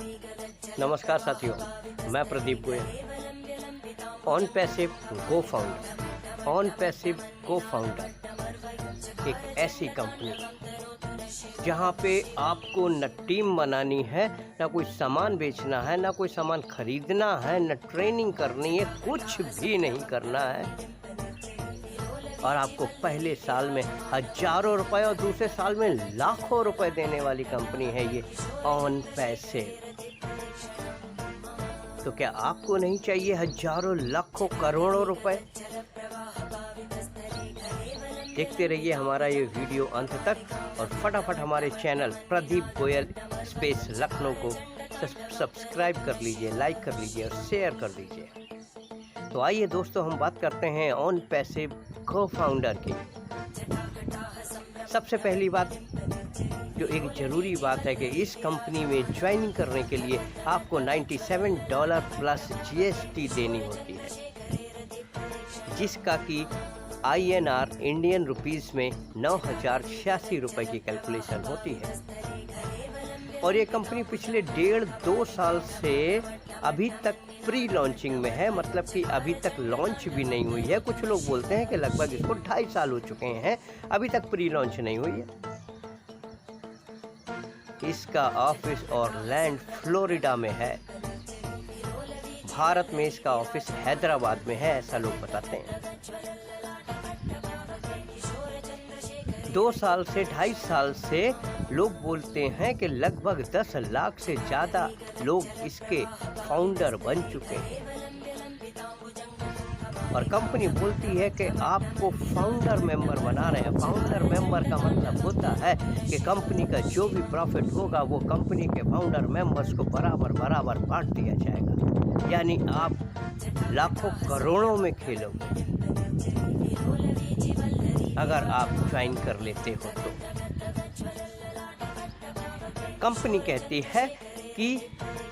नमस्कार साथियों, मैं Pradeep Goyal. On passive go founder एक ऐसी कंपनी जहां पे आपको न टीम बनानी है, न कोई सामान बेचना है, न कोई सामान खरीदना है, न ट्रेनिंग करनी है, कुछ भी नहीं करना है। और आपको पहले साल में हजारों रुपए और दूसरे साल में लाखों रुपए देने वाली कंपनी है ये ऑन पैसिव। तो क्या आपको नहीं चाहिए हजारों लाखों करोड़ों रुपए? देखते रहिए हमारा ये वीडियो अंत तक और फटाफट हमारे चैनल प्रदीप गोयल स्पेस लखनऊ को सब्सक्राइब कर लीजिए, लाइक कर लीजिए और शेयर कर दीजिए। तो आइए दोस्तों, हम बात करते हैं ऑन पैसिव को फाउंडर की। सबसे पहली बात जो एक ज़रूरी बात है कि इस कंपनी में ज्वाइनिंग करने के लिए आपको $97 प्लस GST देनी होती है, जिसका कि INR इंडियन रुपीज़ में 9,086 रुपये की कैलकुलेशन होती है। और ये कंपनी पिछले 1.5-2 साल से अभी तक प्री लॉन्चिंग में है, मतलब कि अभी तक लॉन्च भी नहीं हुई है। कुछ लोग बोलते हैं कि लगभग इसको 2.5 साल हो चुके हैं, अभी तक प्री लॉन्च नहीं हुई है। इसका ऑफिस ऑरलैंड फ्लोरिडा में है। भारत में इसका ऑफिस हैदराबाद में है, ऐसा लोग बताते हैं। 2 साल से 2.5 साल से लोग बोलते हैं कि लगभग 10 लाख से ज़्यादा लोग इसके फाउंडर बन चुके हैं। और कंपनी बोलती है कि आपको फाउंडर मेंबर बना रहे हैं। फाउंडर मेंबर का मतलब होता है कि कंपनी का जो भी प्रॉफिट होगा वो कंपनी के फाउंडर मेंबर्स को बराबर बांट दिया जाएगा। यानी आप लाखों करोड़ों में खेलोगे अगर आप ज्वाइन कर लेते हो तो। कंपनी कहती है कि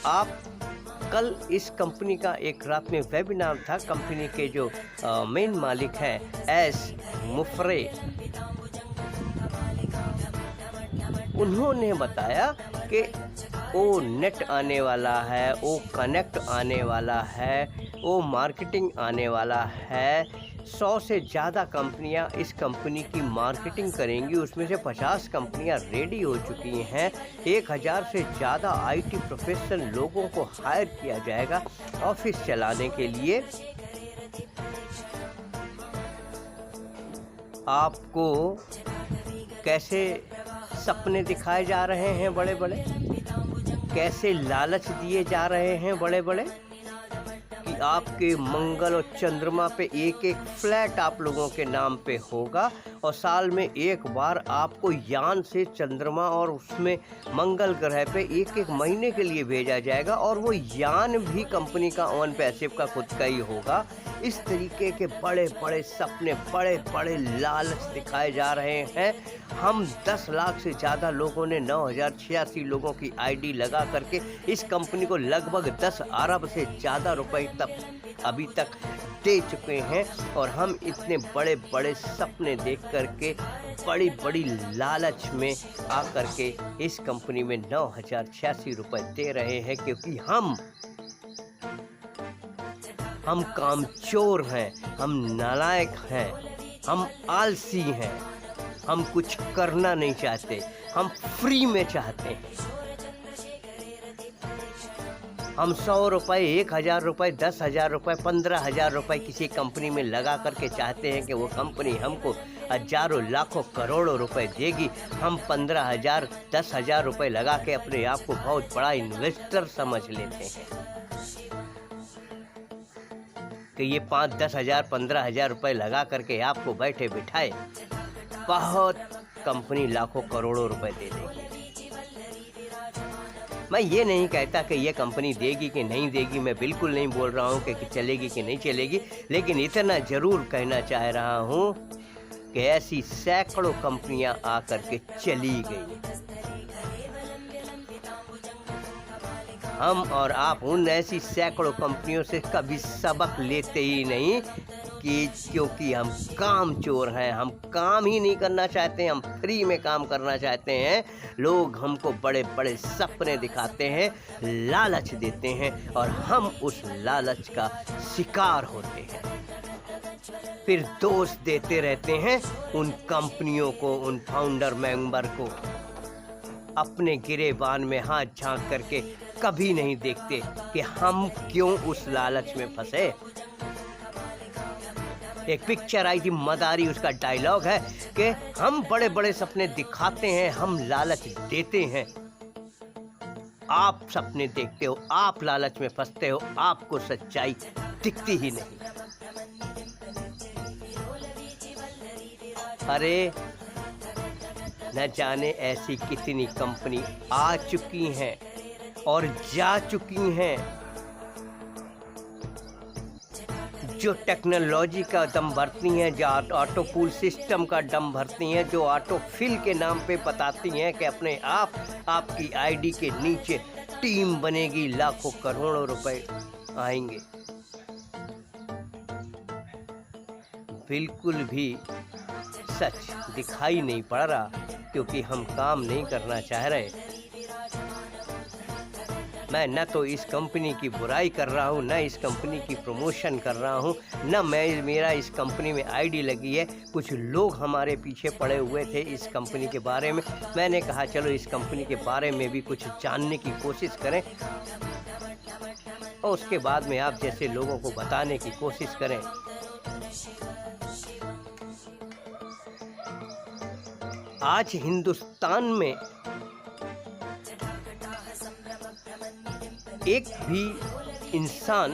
आप कल इस कंपनी का एक रात में वेबिनार था। कंपनी के जो मेन मालिक हैं एस मुफरे, उन्होंने बताया कि ओ नेट आने वाला है, ओ कनेक्ट आने वाला है, ओ मार्केटिंग आने वाला है। 100 से ज़्यादा कंपनियां इस कंपनी की मार्केटिंग करेंगी, उसमें से 50 कंपनियां रेडी हो चुकी हैं। 1000 से ज़्यादा IT प्रोफेशनल लोगों को हायर किया जाएगा ऑफिस चलाने के लिए। आपको कैसे सपने दिखाए जा रहे हैं बड़े बड़े, कैसे लालच दिए जा रहे हैं बड़े बड़े कि आपके मंगल और चंद्रमा पे एक फ्लैट आप लोगों के नाम पे होगा और साल में एक बार आपको यान से चंद्रमा और उसमें मंगल ग्रह पे एक महीने के लिए भेजा जाएगा और वो यान भी कंपनी का ऑन पैसिव का खुद का ही होगा। इस तरीके के बड़े बड़े सपने, बड़े बड़े लालच दिखाए जा रहे हैं। हम 10 लाख से ज़्यादा लोगों ने 9,086 लोगों की ID लगा करके इस कंपनी को लगभग 10 अरब से ज़्यादा रुपए तक अभी तक दे चुके हैं। और हम इतने बड़े बड़े सपने देख करके, बड़ी बड़ी लालच में आ करके इस कंपनी में 9,086 रुपये दे रहे हैं, क्योंकि हम कामचोर हैं, हम नालायक हैं, हम आलसी हैं, हम कुछ करना नहीं चाहते, हम फ्री में चाहते हैं। हम 100 रुपये, 1000 रुपये, 10,000 रुपये, 15,000 रुपये किसी कंपनी में लगा करके चाहते हैं कि वो कंपनी हमको हजारों लाखों करोड़ों रुपए देगी। हम 15,000, 10,000 रुपये लगा के अपने आप को बहुत बड़ा इन्वेस्टर समझ लेते हैं कि ये 5-10 हज़ार, 15,000 रुपये लगा करके आपको बैठे बिठाए बहुत कंपनी लाखों करोड़ों रुपए दे देगी। मैं ये नहीं कहता कि ये कंपनी देगी कि नहीं देगी, मैं बिल्कुल नहीं बोल रहा हूँ कि चलेगी कि नहीं चलेगी, लेकिन इतना ज़रूर कहना चाह रहा हूँ कि ऐसी सैकड़ों कंपनियां आकर के चली गई। हम और आप उन ऐसी सैकड़ों कंपनियों से कभी सबक लेते ही नहीं क्योंकि हम काम चोर हैं, हम काम ही नहीं करना चाहते, हम फ्री में काम करना चाहते हैं। लोग हमको बड़े बड़े सपने दिखाते हैं, लालच देते हैं और हम उस लालच का शिकार होते हैं। फिर दोष देते रहते हैं उन कंपनियों को, उन फाउंडर मेंबर को। अपने गिरेबान में हाथ झांक करके कभी नहीं देखते कि हम क्यों उस लालच में फंसे। एक पिक्चर आई थी मदारी, उसका डायलॉग है कि हम बड़े बड़े सपने दिखाते हैं, हम लालच देते हैं। आप सपने देखते हो, आप लालच में फंसते हो, आपको सच्चाई दिखती ही नहीं। अरे न जाने ऐसी कितनी कंपनी आ चुकी हैं और जा चुकी हैं जो टेक्नोलॉजी का दम भरती हैं, जो ऑटो पूल सिस्टम का दम भरती हैं, जो ऑटो फिल के नाम पे बताती हैं कि अपने आप आपकी आईडी के नीचे टीम बनेगी, लाखों करोड़ों रुपए आएंगे। बिल्कुल भी सच दिखाई नहीं पड़ रहा, क्योंकि हम काम नहीं करना चाह रहे। मैं न तो इस कंपनी की बुराई कर रहा हूँ, न इस कंपनी की प्रमोशन कर रहा हूँ, न मेरा इस कंपनी में आईडी लगी है। कुछ लोग हमारे पीछे पड़े हुए थे इस कंपनी के बारे में। मैंने कहा चलो इस कंपनी के बारे में भी कुछ जानने की कोशिश करें और उसके बाद में आप जैसे लोगों को बताने की कोशिश करें। आज हिंदुस्तान में एक भी इंसान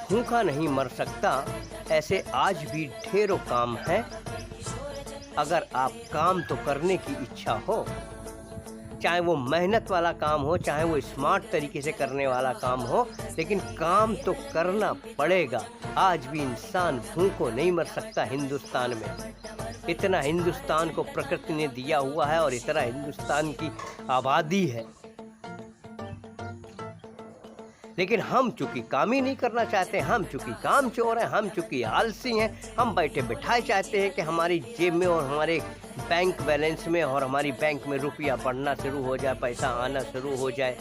भूखा नहीं मर सकता, ऐसे आज भी ढेरों काम हैं। अगर आप काम तो करने की इच्छा हो, चाहे वो मेहनत वाला काम हो, चाहे वो स्मार्ट तरीके से करने वाला काम हो, लेकिन काम तो करना पड़ेगा। आज भी इंसान भूखों नहीं मर सकता हिंदुस्तान में। इतना हिंदुस्तान को प्रकृति ने दिया हुआ है और इतना हिंदुस्तान की आबादी है, लेकिन हम चूंकि काम ही नहीं करना चाहते, हम चूंकि काम चोर हैं, हम चूंकि आलसी हैं, हम बैठे बिठाए चाहते हैं कि हमारी जेब में और हमारे बैंक बैलेंस में और हमारी बैंक में रुपया बढ़ना शुरू हो जाए, पैसा आना शुरू हो जाए।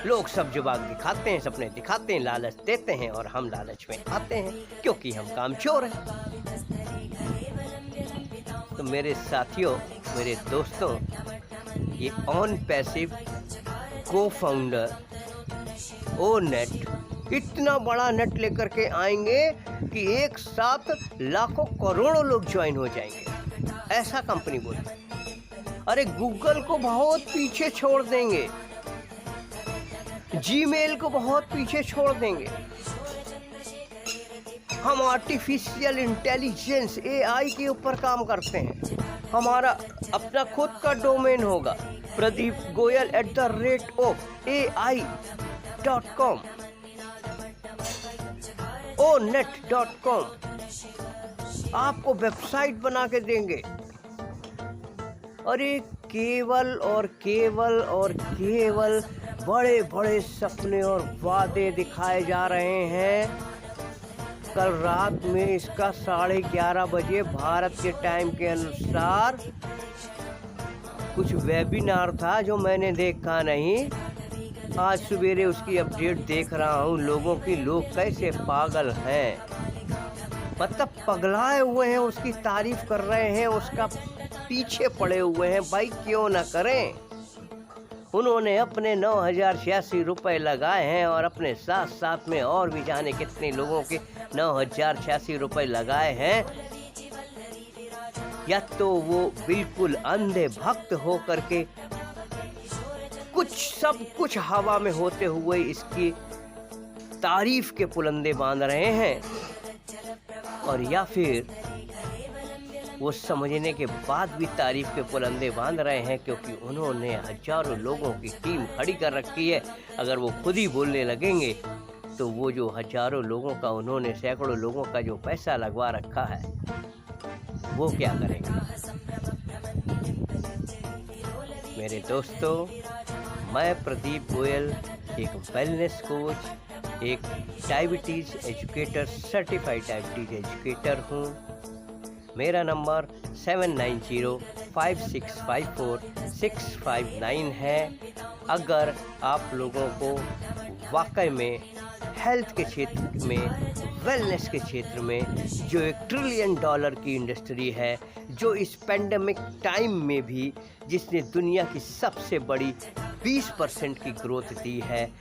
लोग सब जुबान दिखाते हैं, सपने दिखाते हैं, लालच देते हैं और हम लालच में आते हैं, क्योंकि हम काम चोर हैं। तो मेरे साथियों, मेरे दोस्तों, ये ऑन पैसिव को फाउंडर ओ नेट इतना बड़ा नेट लेकर के आएंगे कि एक साथ लाखों करोड़ों लोग ज्वाइन हो जाएंगे, ऐसा कंपनी बोलती। अरे गूगल को बहुत पीछे छोड़ देंगे, जीमेल को बहुत पीछे छोड़ देंगे। हम आर्टिफिशियल इंटेलिजेंस AI के ऊपर काम करते हैं। हमारा अपना खुद का डोमेन होगा, pradeep.goyal@ai.com onet.com। आपको वेबसाइट बना के देंगे। अरे केवल और केवल और केवल बड़े बड़े सपने और वादे दिखाए जा रहे हैं। कल रात में इसका 11:30 बजे भारत के टाइम के अनुसार कुछ वेबिनार था जो मैंने देखा नहीं। आज सवेरे उसकी अपडेट देख रहा हूँ, लोगों की, लोग कैसे पागल हैं, मतलब पगलाए हुए हैं, उसकी तारीफ कर रहे हैं, उसका पीछे पड़े हुए हैं। भाई क्यों ना करें। उन्होंने अपने 9,086 रुपये लगाए हैं और अपने साथ साथ में और भी जाने कितने लोगों के 9,086 रुपये लगाए हैं। या तो वो बिल्कुल अंधे भक्त हो करके सब कुछ हवा में होते हुए इसकी तारीफ के पुलंदे बांध रहे हैं, और या फिर वो समझने के बाद भी तारीफ के पुलंदे बांध रहे हैं, क्योंकि उन्होंने हजारों लोगों की टीम खड़ी कर रखी है। अगर वो खुद ही बोलने लगेंगे तो वो जो हजारों लोगों का, उन्होंने सैकड़ों लोगों का जो पैसा लगवा रखा है, वो क्या करेंगे। मेरे दोस्तों, मैं प्रदीप गोयल, एक वेलनेस कोच, एक diabetes educator, certified diabetes educator हूँ। मेरा नंबर 7905654659 है। अगर आप लोगों को वाकई में हेल्थ के क्षेत्र में, वेलनेस के क्षेत्र में, जो $1 ट्रिलियन की इंडस्ट्री है, जो इस पेंडेमिक टाइम में भी जिसने दुनिया की सबसे बड़ी 20% की ग्रोथ दी है,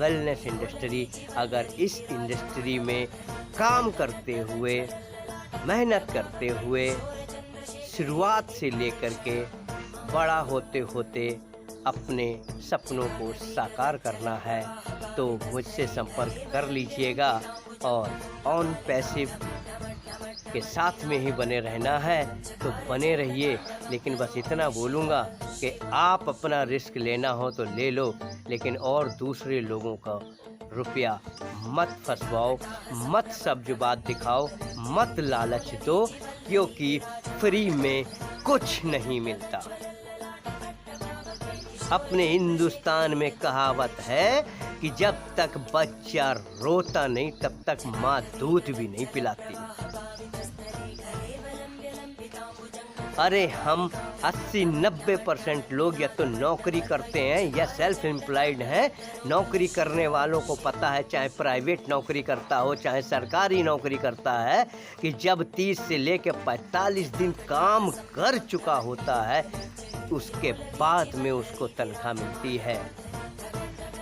वेलनेस इंडस्ट्री, अगर इस इंडस्ट्री में काम करते हुए, मेहनत करते हुए, शुरुआत से लेकर के बड़ा होते होते अपने सपनों को साकार करना है, तो मुझसे संपर्क कर लीजिएगा। और ऑन पैसिव के साथ में ही बने रहना है तो बने रहिए। लेकिन बस इतना बोलूँगा कि आप अपना रिस्क लेना हो तो ले लो, लेकिन और दूसरे लोगों का रुपया मत फंसवाओ, मत सब्ज़बात दिखाओ, मत लालच दो, क्योंकि फ्री में कुछ नहीं मिलता। अपने हिंदुस्तान में कहावत है कि जब तक बच्चा रोता नहीं तब तक माँ दूध भी नहीं पिलाती। अरे हम 80-90% लोग या तो नौकरी करते हैं या सेल्फ एम्प्लॉयड हैं। नौकरी करने वालों को पता है, चाहे प्राइवेट नौकरी करता हो चाहे सरकारी नौकरी करता है, कि जब 30 से लेकर 45 दिन काम कर चुका होता है उसके बाद में उसको तनख्वाह मिलती है।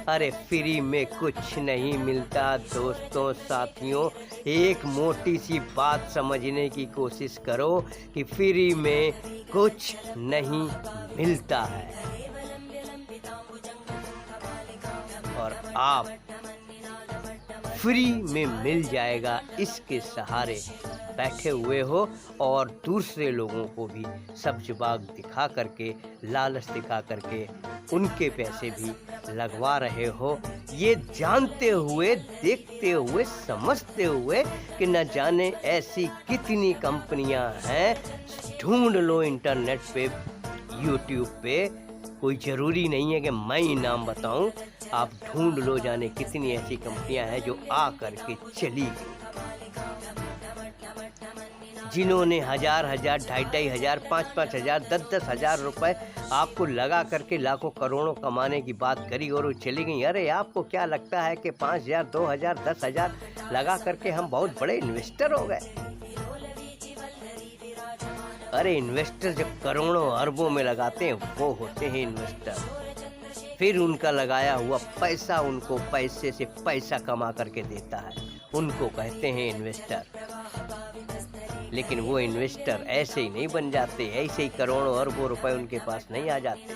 अरे फ्री में कुछ नहीं मिलता दोस्तों, साथियों। एक मोटी सी बात समझने की कोशिश करो कि फ्री में कुछ नहीं मिलता है, और आप फ्री में मिल जाएगा इसके सहारे बैठे हुए हो, और दूसरे लोगों को भी सब्ज़बाग दिखा करके, लालच दिखा करके उनके पैसे भी लगवा रहे हो, ये जानते हुए, देखते हुए, समझते हुए कि न जाने ऐसी कितनी कंपनियां हैं। ढूंढ लो इंटरनेट पे, यूट्यूब पे, कोई ज़रूरी नहीं है कि मैं ही नाम बताऊं, आप ढूंढ लो, जाने कितनी ऐसी कंपनियां हैं जो आ करके चली गई, जिन्होंने 1000-1000, 2500, 5,000, 10,000 रुपए आपको लगा करके लाखों करोड़ों कमाने की बात करी और वो चली गई। अरे आपको क्या लगता है कि 5,000, 2,000, 10,000 लगा करके हम बहुत बड़े इन्वेस्टर हो गए? अरे इन्वेस्टर जब करोड़ों अरबों में लगाते हैं वो होते हैं इन्वेस्टर। फिर उनका लगाया हुआ पैसा उनको पैसे से पैसा कमा करके देता है, उनको कहते हैं इन्वेस्टर। लेकिन वो इन्वेस्टर ऐसे ही नहीं बन जाते, ऐसे ही करोड़ों अरबों रुपए उनके पास नहीं आ जाते।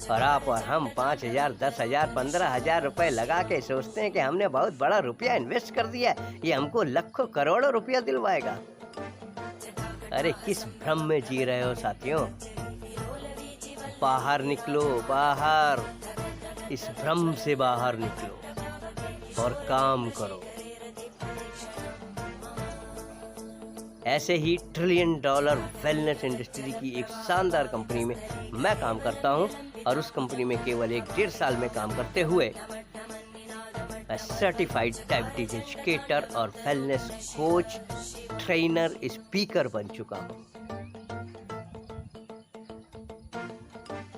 और आप और हम 5,000, 10,000, 15,000 रुपए लगा के सोचते हैं कि हमने बहुत बड़ा रुपया इन्वेस्ट कर दिया, ये हमको लाखों करोड़ों रुपया दिलवाएगा। अरे किस भ्रम में जी रहे हो साथियों? बाहर निकलो, बाहर, इस भ्रम से बाहर निकलो और काम करो। ऐसे ही $1 ट्रिलियन वेलनेस इंडस्ट्री की एक शानदार कंपनी में मैं काम करता हूं, और उस कंपनी में केवल 1-1.5 साल में काम करते हुए मैं सर्टिफाइड डायबिटीज एजुकेटर और वेलनेस कोच, ट्रेनर, स्पीकर बन चुका हूं।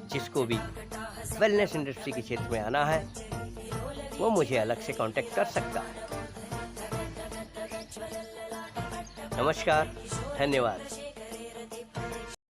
जिसको भी वेलनेस इंडस्ट्री के क्षेत्र में आना है वो मुझे अलग से कांटेक्ट कर सकता है। नमस्कार, धन्यवाद।